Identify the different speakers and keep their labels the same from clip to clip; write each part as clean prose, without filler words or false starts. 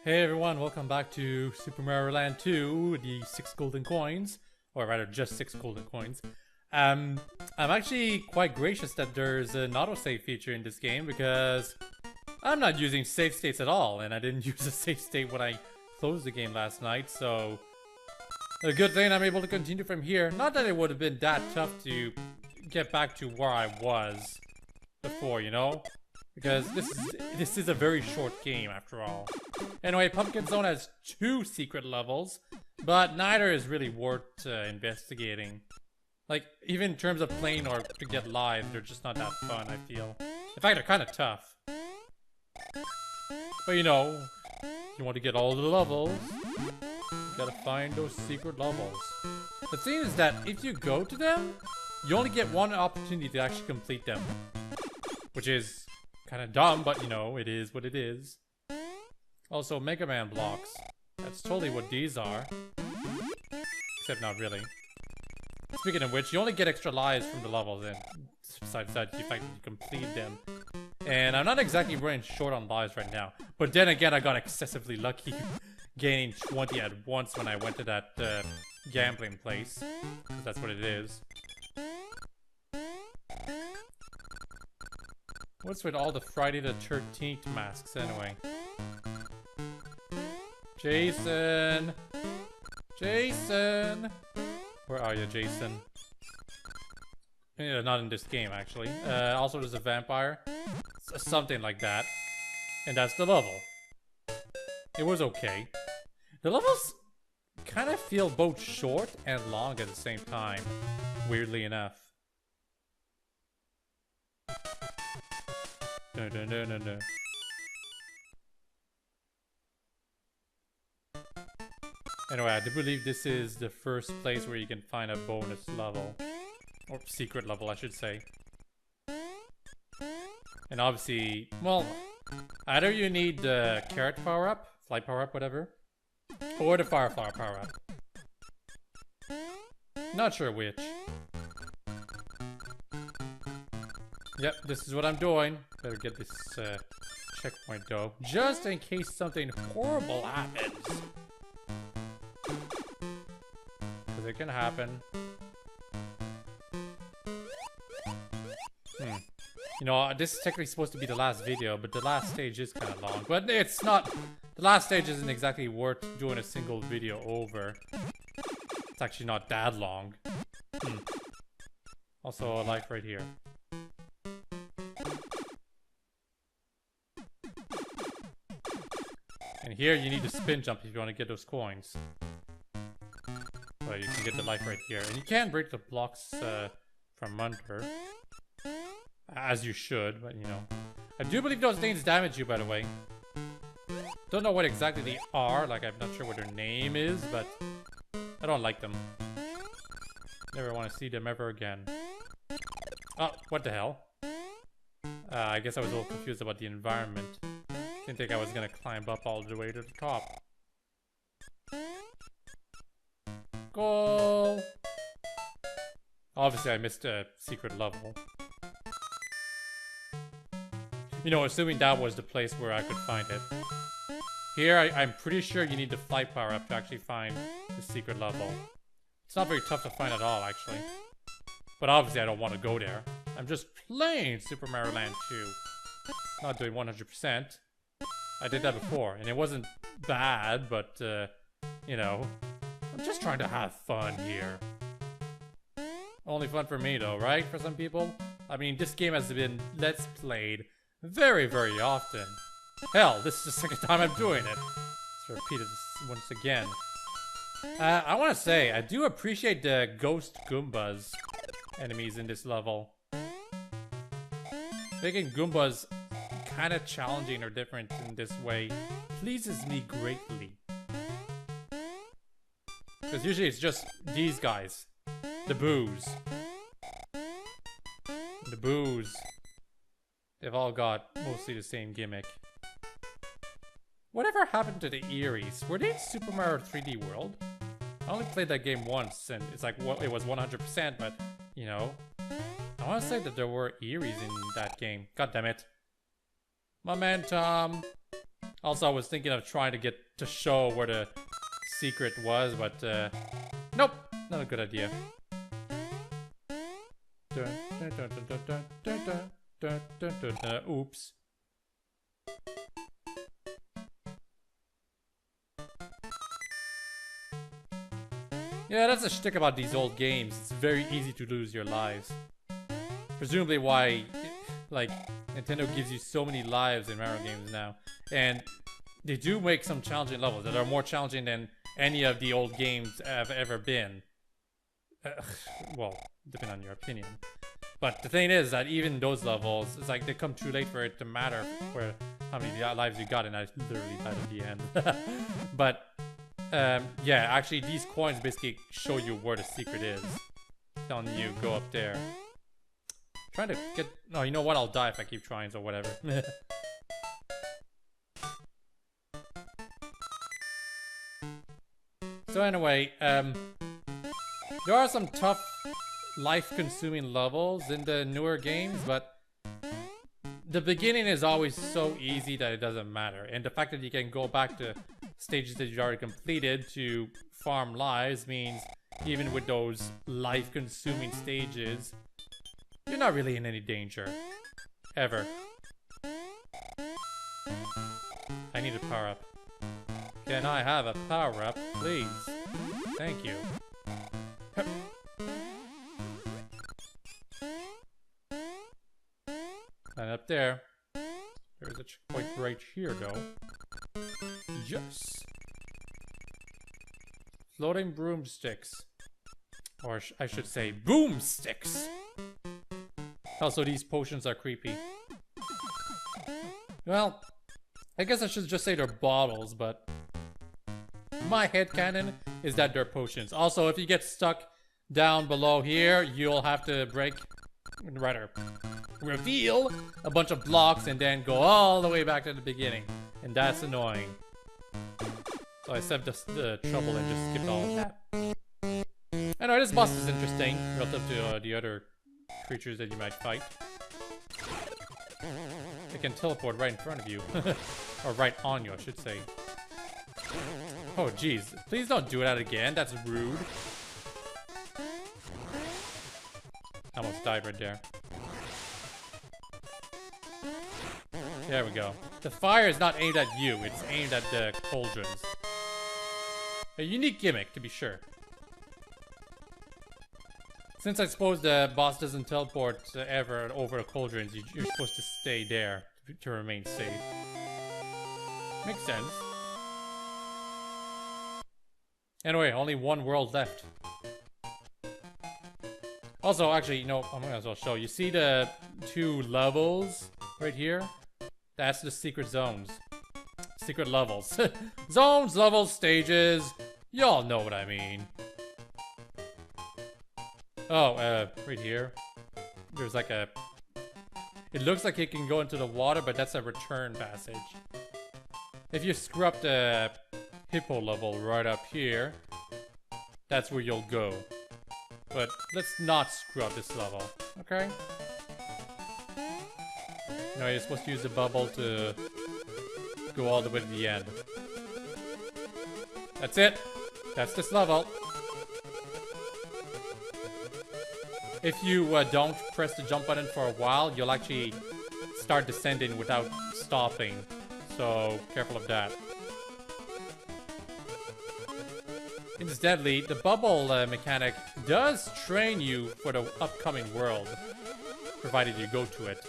Speaker 1: Hey everyone, welcome back to Super Mario Land 2, the 6 golden coins, or rather just 6 golden coins. I'm actually quite gracious that there's an autosave feature in this game because I'm not using save states at all, and I didn't use a save state when I closed the game last night, so a good thing I'm able to continue from here. Not that it would have been that tough to get back to where I was before, you know? Because this is a very short game after all. Anyway, Pumpkin Zone has 2 secret levels, but neither is really worth investigating. Like, even in terms of playing or to get live, they're just not that fun, I feel. In fact, they're kind of tough. But you know, if you want to get all the levels, you gotta find those secret levels. The thing is that if you go to them, you only get one opportunity to actually complete them. Which is kind of dumb, but you know, it is what it is. Also, Mega Man blocks. That's totally what these are. Except not really. Speaking of which, you only get extra lives from the levels, and besides that, the fact that you complete them. And I'm not exactly running short on lives right now. But then again, I got excessively lucky gaining 20 at once when I went to that gambling place. 'Cause that's what it is. What's with all the Friday the 13th masks anyway? Jason! Jason! Where are you, Jason? Yeah, not in this game, actually. Also, there's a vampire. Something like that. And that's the level. It was okay. The levels kind of feel both short and long at the same time. Weirdly enough. No, no, no, no, no. Anyway, I do believe this is the first place where you can find a bonus level. Or secret level, I should say. And obviously, well, either you need the carrot power-up, flight power-up, whatever, or the fire flower power-up. Not sure which. Yep, this is what I'm doing. Better get this checkpoint though, just in case something horrible happens. Because it can happen. You know, this is technically supposed to be the last video, but the last stage is kind of long. But it's not. The last stage isn't exactly worth doing a single video over. It's actually not that long. Also, a life right here. And here you need to spin jump if you want to get those coins. But you can get the life right here. And you can break the blocks from under. As you should, but you know. I do believe those things damage you, by the way. Don't know what exactly they are, like I'm not sure what their name is, but I don't like them. Never want to see them ever again. Oh, what the hell? I guess I was a little confused about the environment. Didn't think I was gonna climb up all the way to the top. Goal! Obviously, I missed a secret level. You know, assuming that was the place where I could find it. Here, I'm pretty sure you need the flight power up to actually find the secret level. It's not very tough to find at all, actually. But obviously, I don't want to go there. I'm just playing Super Mario Land 2. Not doing 100%. I did that before, and it wasn't bad, but, you know, I'm just trying to have fun here. Only fun for me, though, right? For some people? I mean, this game has been Let's Played very, very often. Hell, this is the second time I'm doing it. Let's repeat it once again. I want to say, I do appreciate the Ghost Goombas enemies in this level. Making Goombas kind of challenging or different in this way pleases me greatly. Because usually it's just these guys. The Boos. The Boos. They've all got mostly the same gimmick. Whatever happened to the Eeries? Were they in Super Mario 3D World? I only played that game once, and it's like, well, it was 100%, but, you know. I want to say that there were Eeries in that game. God damn it. Momentum! Also, I was thinking of trying to get to show where the secret was, but nope, not a good idea. Oops. Yeah, that's a shtick about these old games. It's very easy to lose your lives. Presumably why, like, Nintendo gives you so many lives in Mario games now. And they do make some challenging levels that are more challenging than any of the old games have ever been. Well, depending on your opinion. But the thing is that even those levels, it's like they come too late for it to matter for how many lives you got, and I literally died at the end. But, yeah, actually these coins basically show you where the secret is. Telling you, go up there. Trying to get... No, you know what? I'll die if I keep trying, so whatever. So anyway, there are some tough, life-consuming levels in the newer games, but the beginning is always so easy that it doesn't matter. And the fact that you can go back to stages that you already completed to farm lives means even with those life-consuming stages, you're not really in any danger. Ever. I need a power-up. Can I have a power-up, please? Thank you. And up there. There's a checkpoint right here, though. Yes! Floating broomsticks. Or I should say, boomsticks! Also, these potions are creepy. Well, I guess I should just say they're bottles, but... my headcanon is that they're potions. Also, if you get stuck down below here, you'll have to break... rather, reveal a bunch of blocks and then go all the way back to the beginning. And that's annoying. So I saved the trouble and just skipped all of that. Anyway, this boss is interesting relative to the other creatures that you might fight. They can teleport right in front of you. Or right on you, I should say. Oh, jeez. Please don't do that again. That's rude. I almost died right there. There we go. The fire is not aimed at you. It's aimed at the cauldrons. A unique gimmick, to be sure. Since I suppose the boss doesn't teleport ever over the cauldrons, you're supposed to stay there to remain safe. Makes sense. Anyway, only one world left. Also, actually, you know, I might as well show. You see the two levels right here? That's the secret zones. Secret levels. Zones, levels, stages. Y'all know what I mean. Oh, right here. There's like a... It looks like it can go into the water, but that's a return passage. If you screw up the hippo level right up here, that's where you'll go. But let's not screw up this level, okay? No, you're supposed to use the bubble to go all the way to the end. That's it. That's this level. If you don't press the jump button for a while, you'll actually start descending without stopping. So, careful of that. Incidentally, the bubble mechanic does train you for the upcoming world, provided you go to it.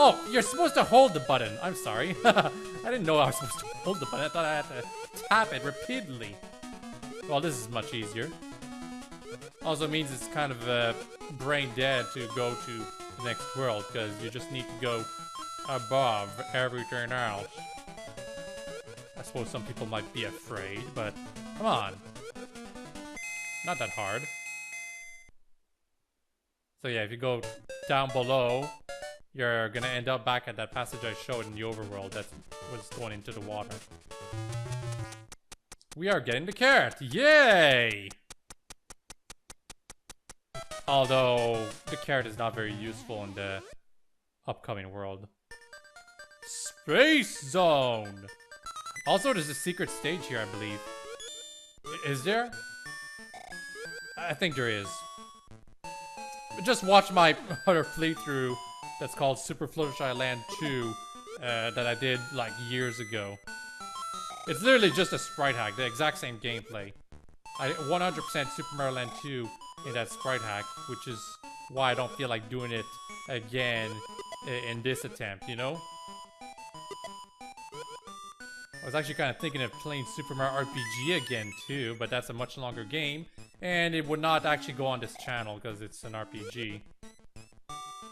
Speaker 1: Oh, you're supposed to hold the button. I'm sorry. I didn't know I was supposed to hold the button. I thought I had to tap it repeatedly. Well, this is much easier. Also means it's kind of brain dead to go to the next world, because you just need to go above everything else. I suppose some people might be afraid, but come on. Not that hard. So yeah, if you go down below, you're gonna end up back at that passage I showed in the overworld that was going into the water. We are getting the carrot! Yay! Although, the carrot is not very useful in the upcoming world. Space Zone. Also, there's a secret stage here, I believe. Is there? I think there is. But just watch my other playthrough that's called Super Fluttershy Land 2 that I did like years ago. It's literally just a sprite hack, the exact same gameplay. I 100% Super Mario Land 2 in that sprite hack, which is why I don't feel like doing it again in this attempt, you know? I was actually kind of thinking of playing Super Mario RPG again too, but that's a much longer game, and it would not actually go on this channel because it's an RPG.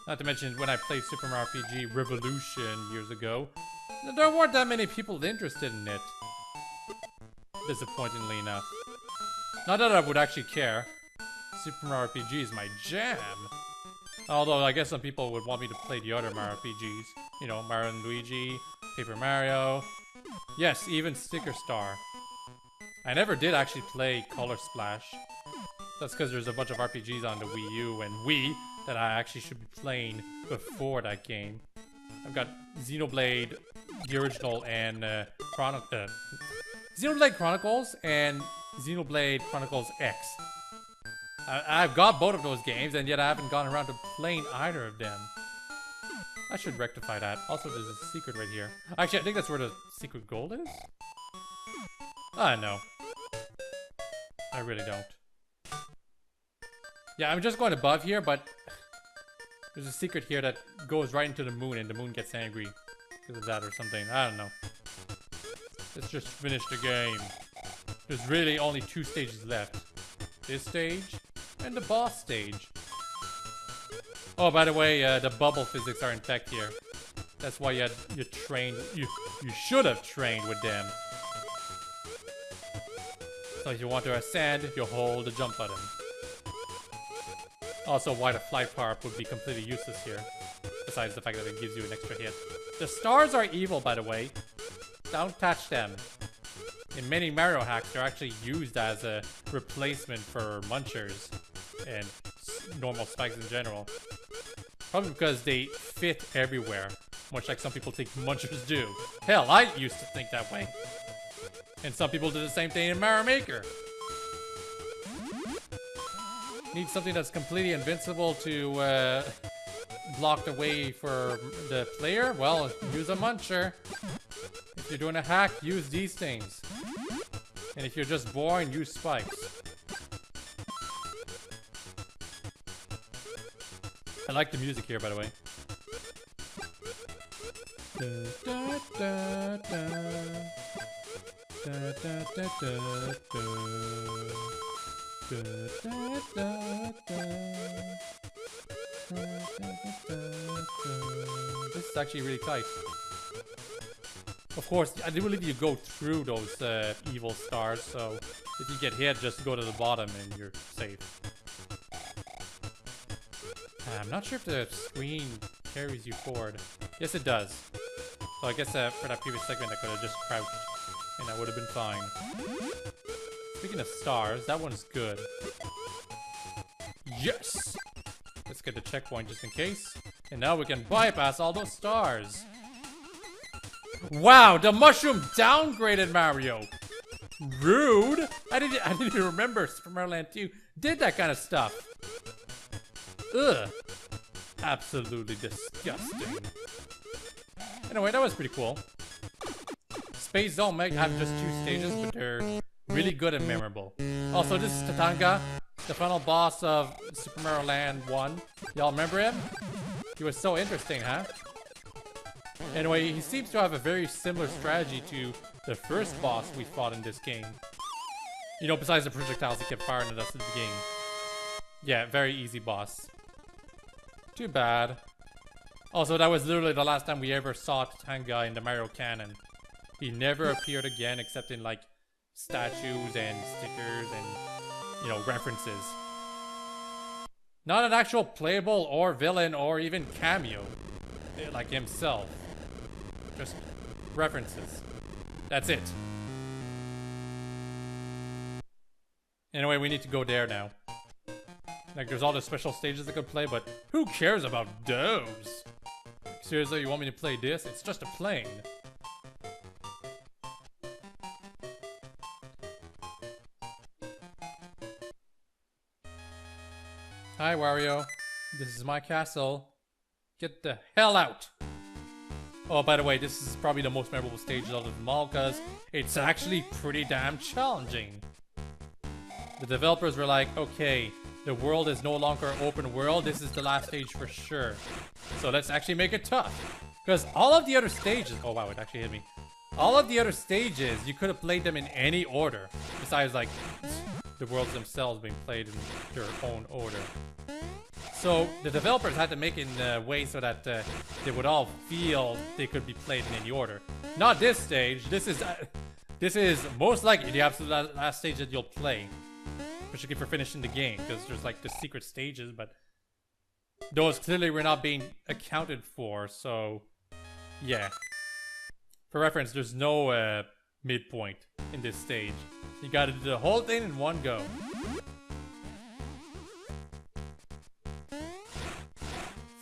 Speaker 1: Not to mention, when I played Super Mario RPG Revolution years ago, there weren't that many people interested in it. Disappointingly enough. Not that I would actually care. Super Mario RPG is my jam. Although, I guess some people would want me to play the other Mario RPGs. You know, Mario and Luigi, Paper Mario. Yes, even Sticker Star. I never did actually play Color Splash. That's because there's a bunch of RPGs on the Wii U and Wii that I actually should be playing before that game. I've got Xenoblade, the original, and Xenoblade Chronicles and Xenoblade Chronicles X. I've got both of those games, and yet I haven't gone around to playing either of them. I should rectify that. Also, there's a secret right here. Actually, I think that's where the secret gold is? I don't know. I really don't. Yeah, I'm just going above here, but there's a secret here that goes right into the moon, and the moon gets angry because of that or something. I don't know. Let's just finish the game. There's really only 2 stages left. This stage and the boss stage. Oh, by the way, the bubble physics are intact here. That's why you trained. You should have trained with them. So if you want to ascend, you hold the jump button. Also, why the flight power-up would be completely useless here. Besides the fact that it gives you an extra hit. The stars are evil, by the way. Don't touch them. In many Mario hacks, they're actually used as a replacement for munchers and normal spikes in general. Probably because they fit everywhere, much like some people think munchers do. Hell, I used to think that way. And some people do the same thing in Mario Maker. Need something that's completely invincible to block the way for the player? Well, use a muncher. If you're doing a hack, use these things. And if you're just boring, use spikes. I like the music here, by the way. This is actually really tight. Of course, I do believe you go through those evil stars, so if you get hit, just go to the bottom and you're safe. I'm not sure if the screen carries you forward. Yes, it does. So I guess for that previous segment, I could have just crouched, and I would have been fine. Speaking of stars, that one's good. Yes! Let's get the checkpoint just in case. And now we can bypass all those stars. Wow, the mushroom downgraded Mario. Rude. I didn't even remember Super Mario Land 2 did that kind of stuff. Ugh. Absolutely disgusting. Anyway, that was pretty cool. Space Zone might have just 2 stages, but they're really good and memorable. Also, this is Tatanga, the final boss of Super Mario Land 1. Y'all remember him? He was so interesting, huh? Anyway, he seems to have a very similar strategy to the first boss we fought in this game. You know, besides the projectiles he kept firing at us at the beginning. Yeah, very easy boss. Too bad. Also, that was literally the last time we ever saw Tatanga in the Mario canon. He never appeared again except in, like, statues and stickers and, you know, references. Not an actual playable or villain or even cameo, like himself. Just references. That's it. Anyway, we need to go there now. Like, there's all the special stages I could play, but who cares about those? Seriously, you want me to play this? It's just a plane. Hi, Wario. This is my castle. Get the hell out! Oh, by the way, this is probably the most memorable stage out of them all, because it's actually pretty damn challenging. The developers were like, okay, the world is no longer open world, this is the last stage for sure. So let's actually make it tough. Because all of the other stages... Oh wow, it actually hit me. All of the other stages, you could have played them in any order. Besides, like, the worlds themselves being played in their own order. So the developers had to make it in a way so that they would all feel they could be played in any order. Not this stage. This is most likely the absolute last stage that you'll play, particularly for finishing the game, because there's like the secret stages, but those clearly were not being accounted for. So yeah, for reference, there's no midpoint in this stage. You gotta do the whole thing in one go.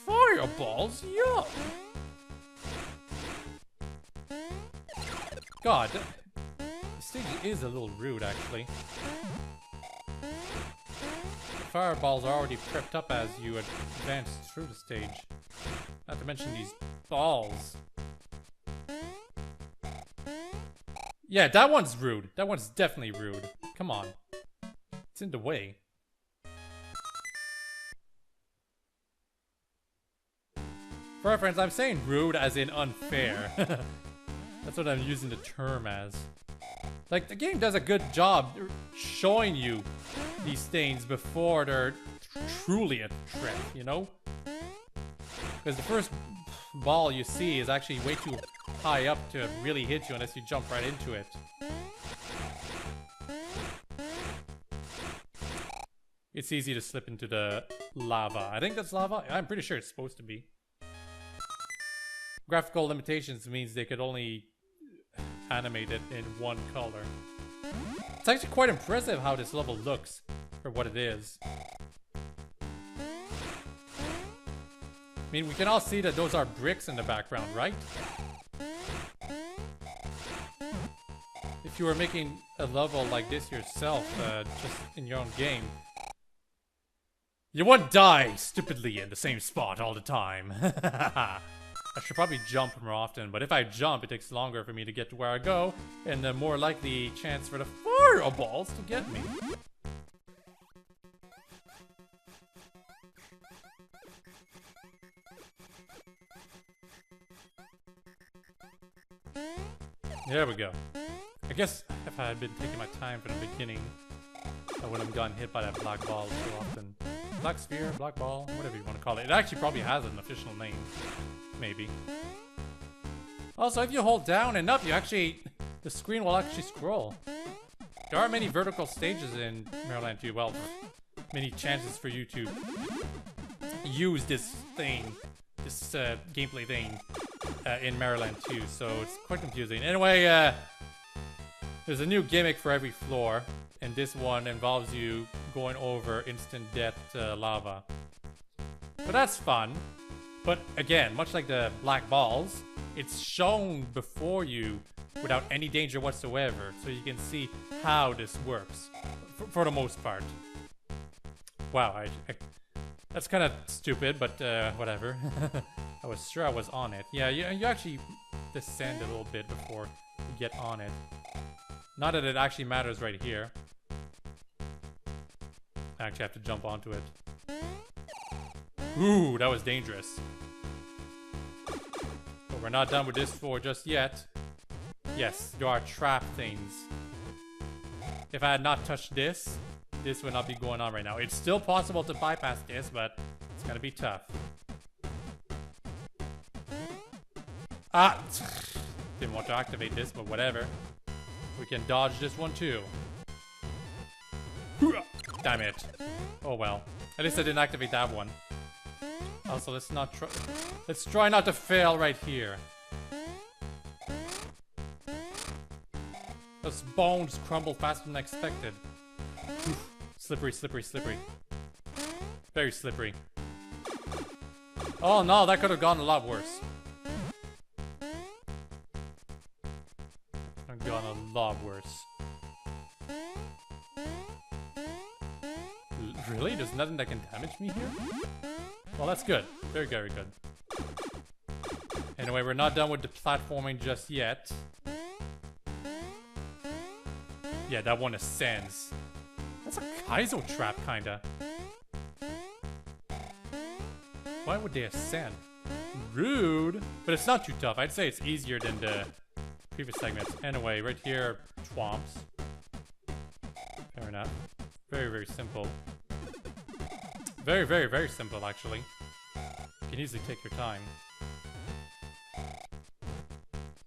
Speaker 1: Fireballs, yuck! God, this stage is a little rude, actually. The fireballs are already prepped up as you advance through the stage. Not to mention these balls. Yeah, that one's rude. That one's definitely rude. Come on. It's in the way. For reference, I'm saying rude as in unfair. That's what I'm using the term as. Like, the game does a good job showing you these things before they're truly a threat, you know? Because the first ball you see is actually way too high up to really hit you unless you jump right into it. It's easy to slip into the lava. I think that's lava. I'm pretty sure it's supposed to be. Graphical limitations means they could only animate it in one color. It's actually quite impressive how this level looks for what it is. I mean, we can all see that those are bricks in the background, right? If you were making a level like this yourself, just in your own game, you wouldn't die stupidly in the same spot all the time. I should probably jump more often, but if I jump, it takes longer for me to get to where I go, and the more likely chance for the fireballs to get me. There we go. I guess if I had been taking my time from the beginning, I wouldn't have gotten hit by that black ball too often. Black sphere, black ball, whatever you want to call it. It actually probably has an official name. Maybe. Also, if you hold down and up, the screen will actually scroll. There aren't many vertical stages in Mario Land 2. Well, many chances for you to use this thing, this gameplay thing in Mario Land 2, so it's quite confusing. Anyway, there's a new gimmick for every floor, and this one involves you going over instant death lava. But that's fun. But again, much like the black balls, it's shown before you without any danger whatsoever, so you can see how this works, for the most part. Wow, that's kind of stupid, but whatever. I was sure I was on it. Yeah, you actually descend a little bit before you get on it. Not that it actually matters right here. I actually have to jump onto it. Ooh, that was dangerous. But we're not done with this floor just yet. Yes, there are trap things. If I had not touched this, this would not be going on right now. It's still possible to bypass this, but it's gonna be tough. Ah! Didn't want to activate this, but whatever. We can dodge this one too. Damn it. Oh well. At least I didn't activate that one. Also, let's try not to fail right here. Those bones crumble faster than expected. Oof. Slippery, slippery, slippery. Very slippery. Oh no, that could have gone a lot worse. have gotten a lot worse. Really? There's nothing that can damage me here? Well, that's good. Very, very good. Anyway, we're not done with the platforming just yet. Yeah, that one ascends. That's a Kaizo trap, kinda. Why would they ascend? Rude. But it's not too tough. I'd say it's easier than the previous segments. Anyway, right here, Twomps. Fair enough. Very, very simple. Very, very, very simple, actually. You can easily take your time.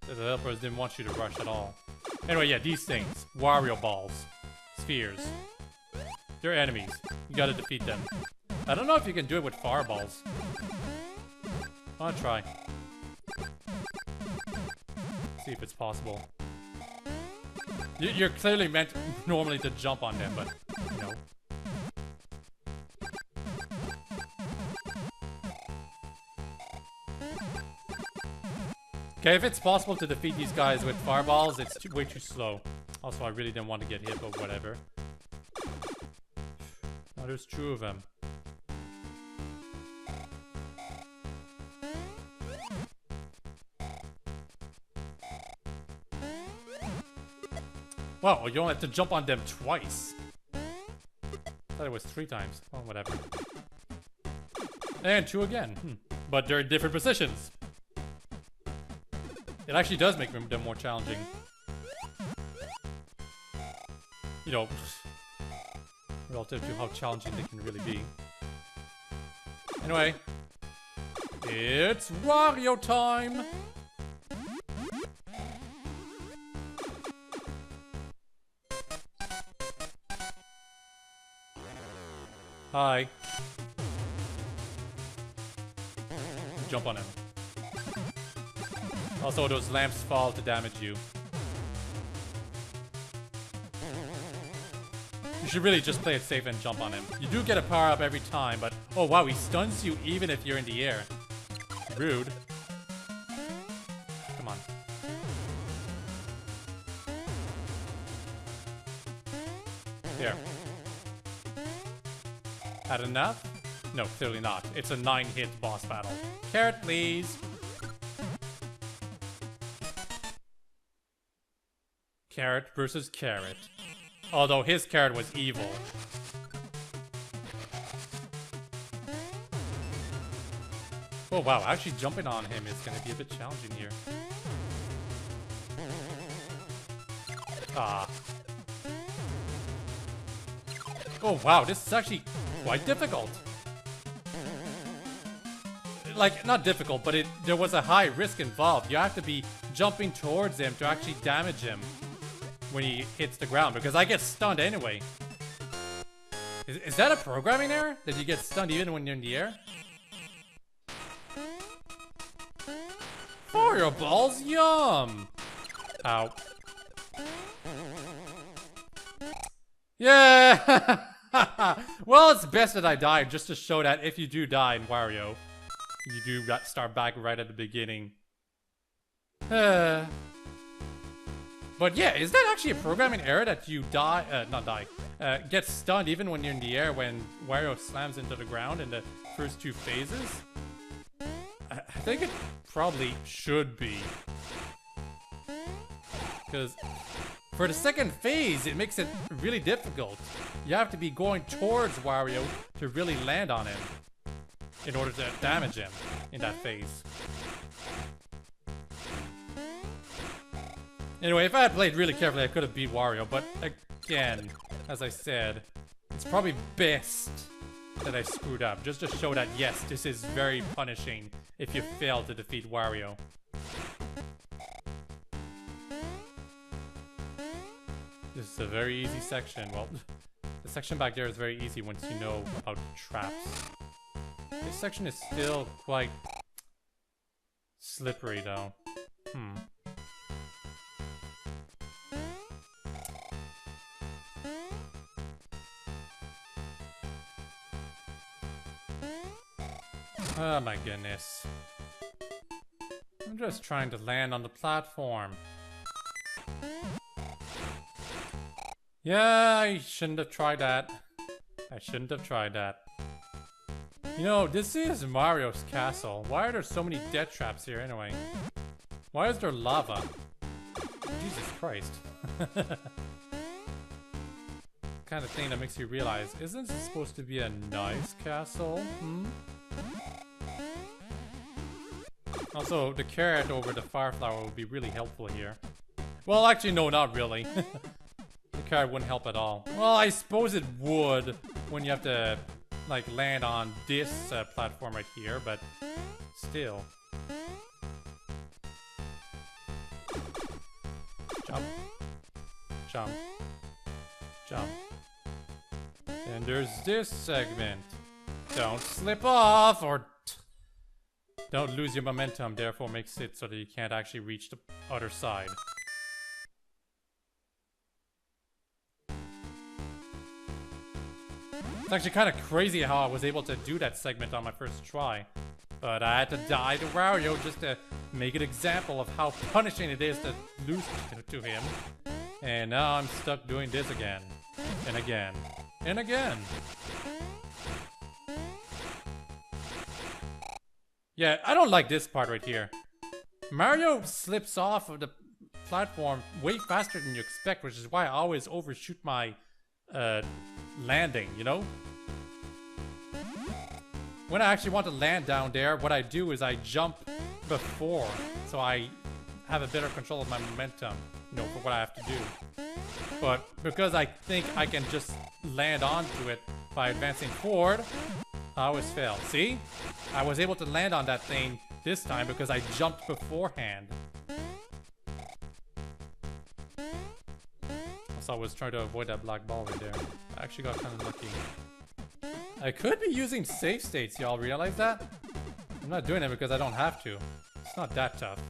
Speaker 1: The developers didn't want you to rush at all. Anyway, yeah, these things. Wario balls. Spheres. They're enemies. You gotta defeat them. I don't know if you can do it with fireballs. I'll try. See if it's possible. You're clearly meant normally to jump on them, but, you know. Okay, if it's possible to defeat these guys with fireballs, it's way too slow. Also, I really didn't want to get hit, but whatever. Oh, there's two of them. Wow, you only have to jump on them twice. I thought it was 3 times. Oh, whatever. And 2 again. But they're in different positions. It actually does make them more challenging. You know, relative to how challenging they can really be. Anyway, it's Wario time! Hi. Jump on him. Also, those lamps fall to damage you. You should really just play it safe and jump on him. You do get a power-up every time, but... Oh, wow, he stuns you even if you're in the air. Rude. Come on. Here. Had enough? No, clearly not. It's a 9-hit boss battle. Carrot, please. Carrot versus Carrot. Although his carrot was evil. Oh wow, actually jumping on him is gonna be a bit challenging here. Ah. Oh wow, this is actually quite difficult. Like, not difficult, but there was a high risk involved. You have to be jumping towards him to actually damage him when he hits the ground, because I get stunned anyway. Is that a programming error? That you get stunned even when you're in the air? Wario balls, yum! Ow. Yeah! Well, it's best that I died, just to show that if you do die in Wario, you do start back right at the beginning. But yeah, is that actually a programming error that you get stunned even when you're in the air when Wario slams into the ground in the first 2 phases? I think it probably should be. Because for the second phase, it makes it really difficult. You have to be going towards Wario to really land on him in order to damage him in that phase. Anyway, if I had played really carefully, I could have beat Wario, but again, as I said, it's probably best that I screwed up, just to show that, yes, this is very punishing if you fail to defeat Wario. This is a very easy section. Well, the section back there is very easy once you know about traps. This section is still quite slippery, though. Oh my goodness. I'm just trying to land on the platform. Yeah, I shouldn't have tried that. I shouldn't have tried that. You know, this is Mario's castle. Why are there so many death traps here anyway? Why is there lava? Jesus Christ. Kind of thing that makes you realize, isn't this supposed to be a nice castle? Hmm? Also, the carrot over the fire flower would be really helpful here. Well, actually, no, not really. The carrot wouldn't help at all. Well, I suppose it would when you have to, like, land on this platform right here, but still. Jump. Jump. Jump. And there's this segment. Don't slip off or don't lose your momentum, therefore makes it so that you can't actually reach the other side. It's actually kind of crazy how I was able to do that segment on my first try. But I had to die to Wario just to make an example of how punishing it is to lose to him. And now I'm stuck doing this again. And again. And again. Yeah, I don't like this part right here. Mario slips off of the platform way faster than you expect, which is why I always overshoot my landing, you know? When I actually want to land down there, what I do is I jump before, so I have a better control of my momentum, you know, for what I have to do. But because I think I can just land onto it by advancing forward, I always fail. See? I was able to land on that thing this time because I jumped beforehand. Also, I was trying to avoid that black ball right there. I actually got kind of lucky. I could be using save states, y'all realize that? I'm not doing it because I don't have to. It's not that tough.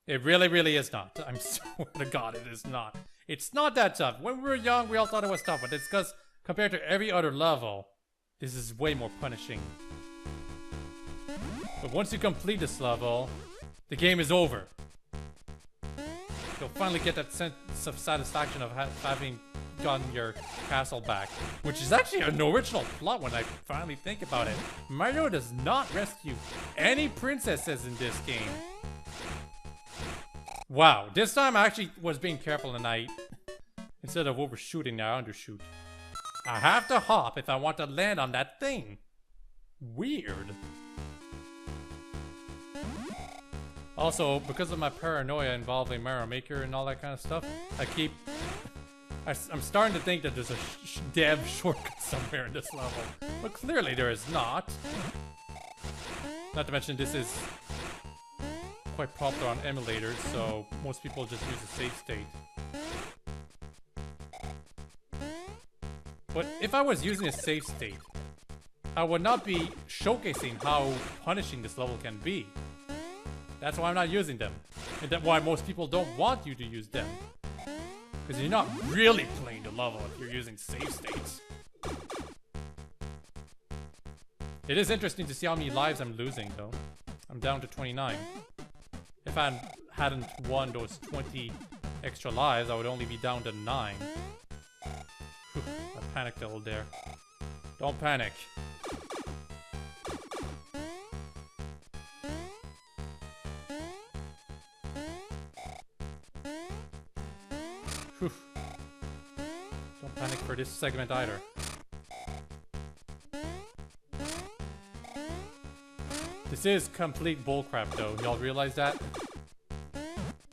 Speaker 1: It really, really is not. I'm swear to God it is not. It's not that tough. When we were young, we all thought it was tough, but it's because compared to every other level, this is way more punishing. But once you complete this level, the game is over. You'll finally get that sense of satisfaction of having gotten your castle back. Which is actually an original plot when I finally think about it. Mario does not rescue any princesses in this game. Wow, this time I actually was being careful and I, instead of overshooting, I undershoot. I have to hop if I want to land on that thing. Weird. Also, because of my paranoia involving Mario Maker and all that kind of stuff, I'm starting to think that there's a dev shortcut somewhere in this level. But clearly there is not. Not to mention this is quite popular on emulators, so most people just use a save state. But if I was using a save state, I would not be showcasing how punishing this level can be. That's why I'm not using them. And that's why most people don't want you to use them. Because you're not really playing the level if you're using save states. It is interesting to see how many lives I'm losing, though. I'm down to 29. If I hadn't won those 20 extra lives, I would only be down to 9. Whew, I panicked a little there. Don't panic. Whew. Don't panic for this segment either. This is complete bullcrap though, y'all realize that?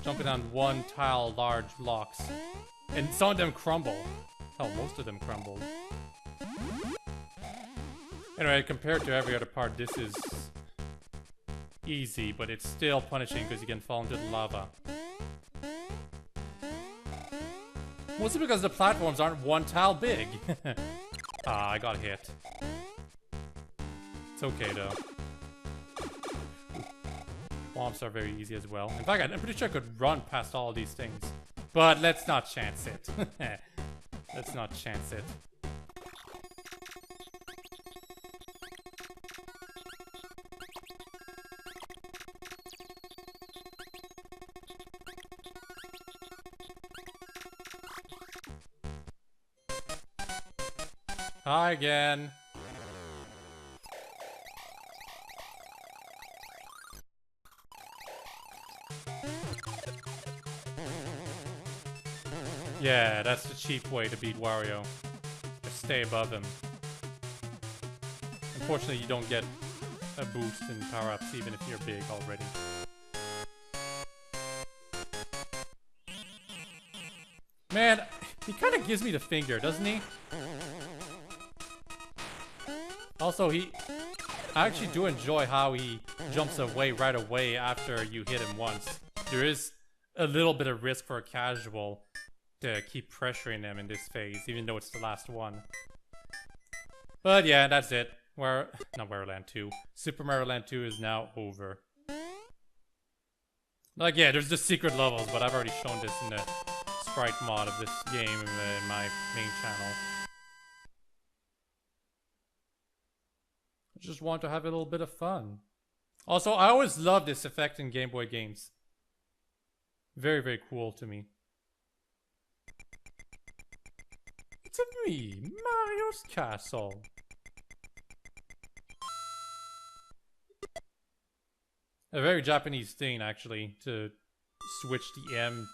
Speaker 1: Jumping on one tile large blocks. And some of them crumble. Hell, most of them crumbled. Anyway, compared to every other part, this is easy, but it's still punishing because you can fall into the lava. Mostly because the platforms aren't one tile big. Ah, I got hit. It's okay though. Swamps are very easy as well. In fact, I'm pretty sure I could run past all of these things. But let's not chance it. Let's not chance it. Hi again. Yeah, that's the cheap way to beat Wario. Just stay above him. Unfortunately, you don't get a boost in power-ups even if you're big already. Man, he kind of gives me the finger, doesn't he? Also, I actually do enjoy how he jumps away right away after you hit him once. There is a little bit of risk for a casual to keep pressuring him in this phase, even though it's the last one. But yeah, that's it. Not Wario Land 2. Super Mario Land 2 is now over. Like, yeah, there's the secret levels, but I've already shown this in the sprite mod of this game in my main channel. I just want to have a little bit of fun. Also, I always love this effect in Game Boy games. Very, very cool to me. It's me, Mario's Castle. A very Japanese thing, actually, to switch the M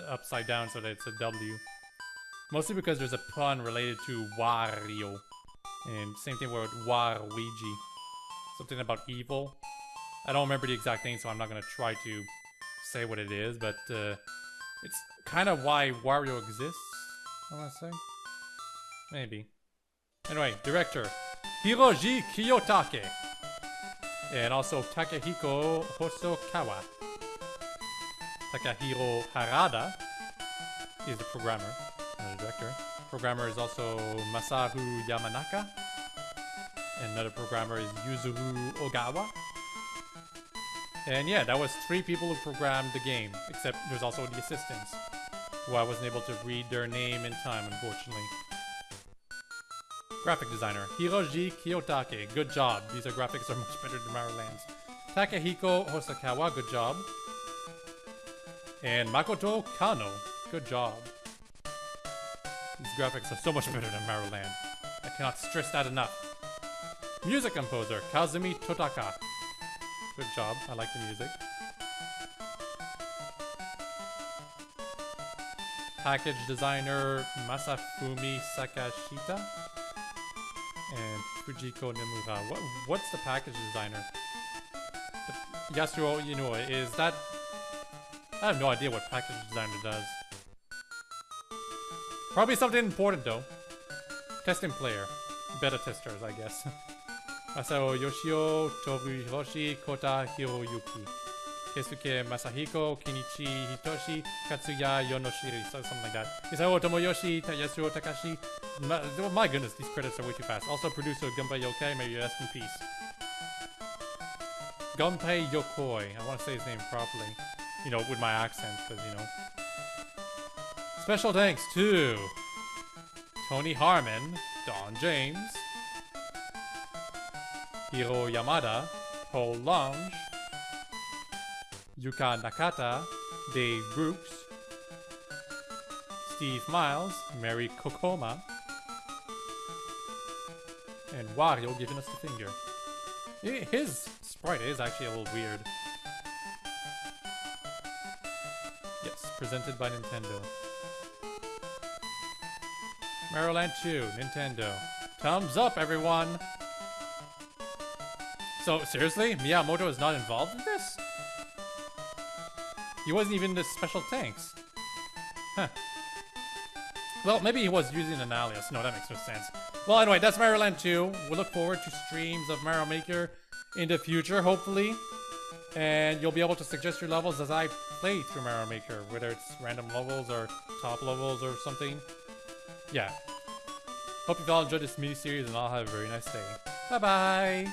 Speaker 1: upside down so that it's a W. Mostly because there's a pun related to Wario. And same thing with Waluigi. Something about evil. I don't remember the exact name, so I'm not going to try to say what it is, but it's kind of why Wario exists, I want to say. Maybe. Anyway, director, Hiroji Kiyotake. And also Takehiko Hosokawa. Takahiro Harada is the programmer, not the director. Programmer is also Masaru Yamanaka. And another programmer is Yuzuru Ogawa. And yeah, that was 3 people who programmed the game, except there's also the assistants, who I wasn't able to read their name in time, unfortunately. Graphic designer, Hiroji Kiyotake, good job. These graphics are much better than Mario Land's. Takehiko Hosokawa, good job. And Makoto Kano, good job. These graphics are so much better than Mario Land. I cannot stress that enough. Music composer, Kazumi Totaka. Good job, I like the music. Package designer, Masafumi Sakashita. And Fujiko Nomura. What's the package designer? Yasuo Inoue, is that... I have no idea what package designer does. Probably something important though. Testing player. Beta testers, I guess. Masao Yoshio, Toru Hiroshi, Kota Hiroyuki. Keisuke Masahiko, Kenichi Hitoshi, Katsuya Yonoshiri, something like that. Isao Tomoyoshi, Yasuo Takashi. My goodness, these credits are way too fast. Also producer Gunpei Yokoi, may you rest in peace. Gunpei Yokoi, I want to say his name properly. You know, with my accent, because, you know. Special thanks to Tony Harmon, Don James, Hiro Yamada, Paul Lange, Yuka Nakata, Dave Brooks, Steve Miles, Mary Kokoma, and Wario giving us the finger. His sprite is actually a little weird. Yes, presented by Nintendo. Mario Land 2, Nintendo. Thumbs up, everyone! So, seriously? Miyamoto is not involved in this? He wasn't even the special thanks. Huh. Well, maybe he was using an alias. No, that makes no sense. Well, anyway, that's Mario Land 2. We look forward to streams of Mario Maker in the future, hopefully. And you'll be able to suggest your levels as I play through Mario Maker, whether it's random levels or top levels or something. Yeah. Hope you've all enjoyed this mini-series and I'll have a very nice day. Bye-bye!